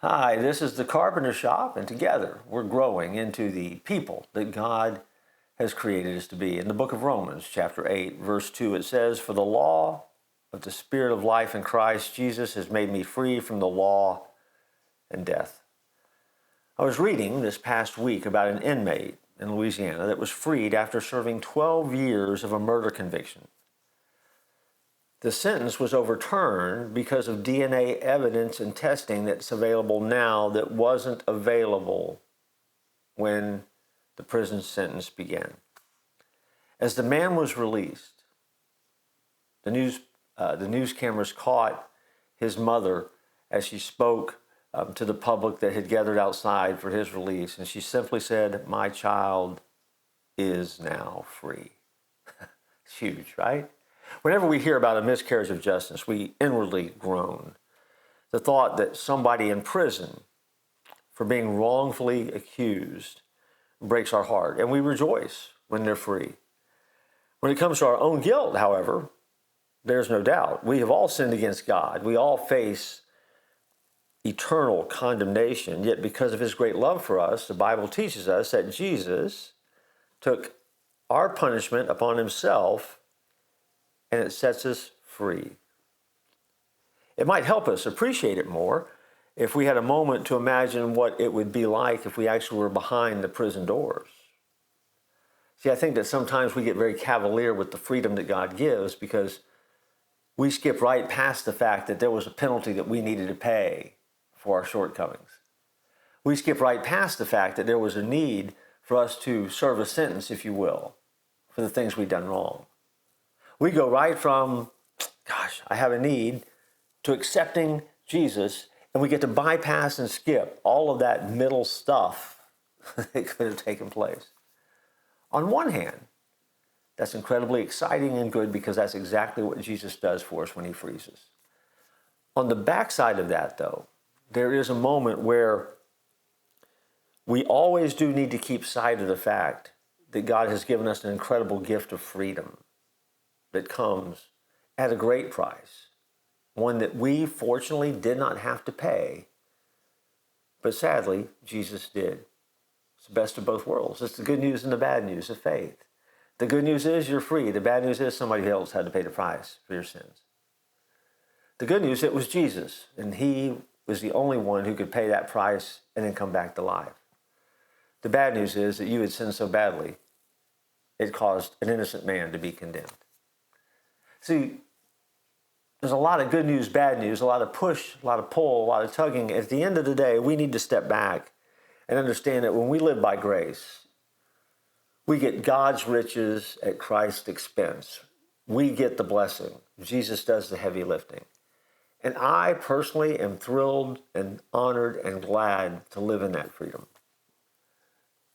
Hi, this is the Carpenter Shop, and together we're growing into the people that God has created us to be. In the book of Romans, chapter 8, verse 2, it says, "For the law of the Spirit of life in Christ Jesus has made me free from the law and death." I was reading this past week about an inmate in Louisiana that was freed after serving 12 years of a murder conviction. The sentence was overturned because of DNA evidence and testing that's available now that wasn't available when the prison sentence began. As the man was released, the news cameras caught his mother as she spoke to the public that had gathered outside for his release, and she simply said, "My child is now free." It's huge, right? Whenever we hear about a miscarriage of justice, we inwardly groan. The thought that somebody in prison for being wrongfully accused breaks our heart, and we rejoice when they're free. When it comes to our own guilt, however, there's no doubt. We have all sinned against God. We all face eternal condemnation, yet because of his great love for us, the Bible teaches us that Jesus took our punishment upon himself, and it sets us free. It might help us appreciate it more if we had a moment to imagine what it would be like if we actually were behind the prison doors. See, I think that sometimes we get very cavalier with the freedom that God gives because we skip right past the fact that there was a penalty that we needed to pay for our shortcomings. We skip right past the fact that there was a need for us to serve a sentence, if you will, for the things we've done wrong. We go right from, I have a need, to accepting Jesus, and we get to bypass and skip all of that middle stuff that could have taken place. On one hand, that's incredibly exciting and good because that's exactly what Jesus does for us when he frees us. On the backside of that, though, there is a moment where we always do need to keep sight of the fact that God has given us an incredible gift of freedom that comes at a great price, one that we fortunately did not have to pay, but sadly, Jesus did. It's the best of both worlds. It's the good news and the bad news of faith. The good news is you're free. The bad news is somebody else had to pay the price for your sins. The good news, it was Jesus, and he was the only one who could pay that price and then come back to life. The bad news is that you had sinned so badly, it caused an innocent man to be condemned. See, there's a lot of good news, bad news, a lot of push, a lot of pull, a lot of tugging. At the end of the day, we need to step back and understand that when we live by grace, we get God's riches at Christ's expense. We get the blessing. Jesus does the heavy lifting. And I personally am thrilled and honored and glad to live in that freedom.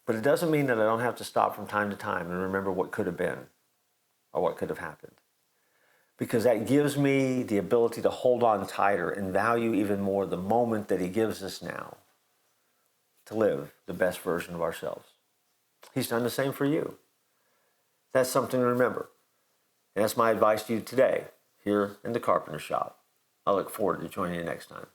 But it doesn't mean that I don't have to stop from time to time and remember what could have been or what could have happened. Because that gives me the ability to hold on tighter and value even more the moment that he gives us now to live the best version of ourselves. He's done the same for you. That's something to remember. And that's my advice to you today here in the Carpenter Shop. I look forward to joining you next time.